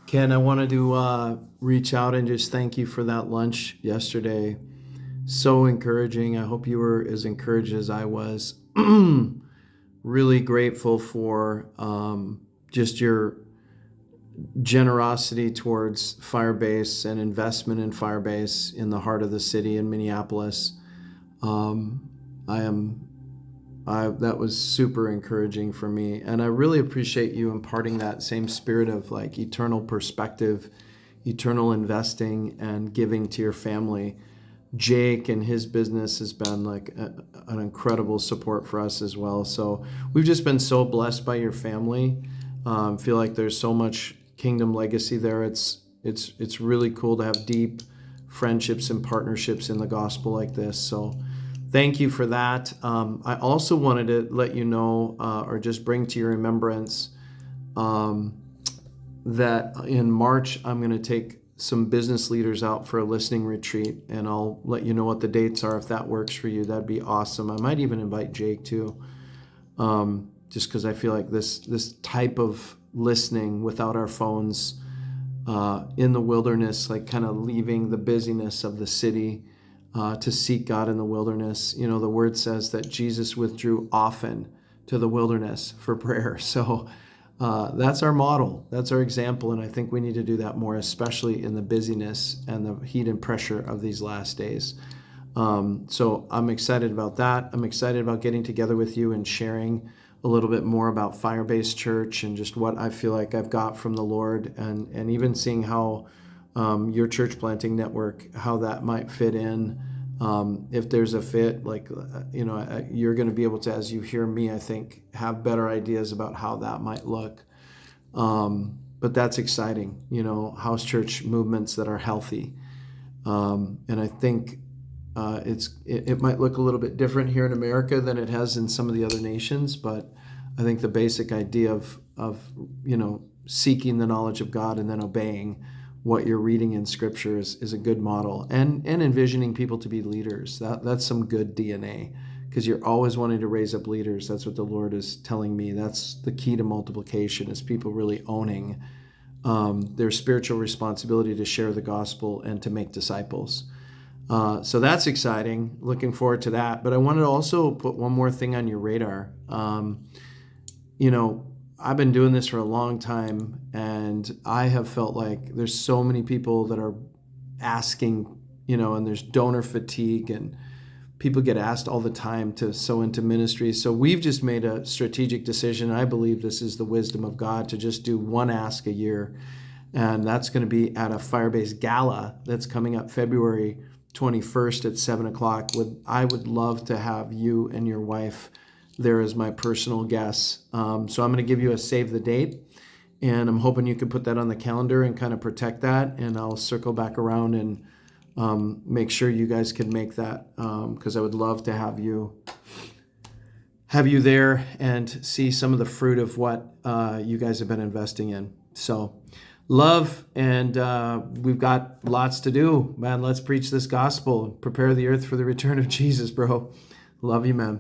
Ken, I wanted to reach out and just thank you for that lunch yesterday. So encouraging. I hope you were as encouraged as I was. Really grateful for just your generosity towards Firebase and investment in Firebase in the heart of the city in Minneapolis. That was super encouraging for me, and I really appreciate you imparting that same spirit of like eternal perspective, eternal investing, and giving to your family. Jake and his business has been like an incredible support for us as well. So we've just been so blessed by your family. Feel like there's so much kingdom legacy there. It's really cool to have deep friendships and partnerships in the gospel like this. So thank you for that. I also wanted to let you know, or just bring to your remembrance, that in March I'm going to take some business leaders out for a listening retreat, and I'll let you know what the dates are if that works for you. That'd be awesome. I might even invite Jake too, just because I feel like this type of listening without our phones, in the wilderness, like kind of leaving the busyness of the city, to seek God in the wilderness. You know, the word says that Jesus withdrew often to the wilderness for prayer. So that's our model. That's our example. And I think we need to do that more, especially in the busyness and the heat and pressure of these last days. So I'm excited about that. I'm excited about getting together with you and sharing a little bit more about Firebase Church and just what I feel like I've got from the Lord, and even seeing how your church planting network, how that might fit in. If there's a fit, you're going to be able to, as you hear me, I think, have better ideas about how that might look. But that's exciting, house church movements that are healthy. And I think it might look a little bit different here in America than it has in some of the other nations, but I think the basic idea of seeking the knowledge of God and then obeying what you're reading in Scripture is a good model, and envisioning people to be leaders. That's some good DNA, because you're always wanting to raise up leaders. That's what the Lord is telling me. That's the key to multiplication, is people really owning their spiritual responsibility to share the gospel and to make disciples. So that's exciting. Looking forward to that. But I wanted to also put one more thing on your radar. I've been doing this for a long time, and I have felt like there's so many people that are asking, and there's donor fatigue, and people get asked all the time to sow into ministry. So we've just made a strategic decision. I believe this is the wisdom of God, to just do one ask a year. And that's going to be at a Firebase Gala that's coming up February 21st at 7:00. I would love to have you and your wife there as my personal guests. So I'm going to give you a save the date, and I'm hoping you can put that on the calendar and kind of protect that. And I'll circle back around and make sure you guys can make that, because I would love to have you there and see some of the fruit of what you guys have been investing in. So love, and we've got lots to do, man. Let's preach this gospel and prepare the earth for the return of Jesus, bro. Love you, man.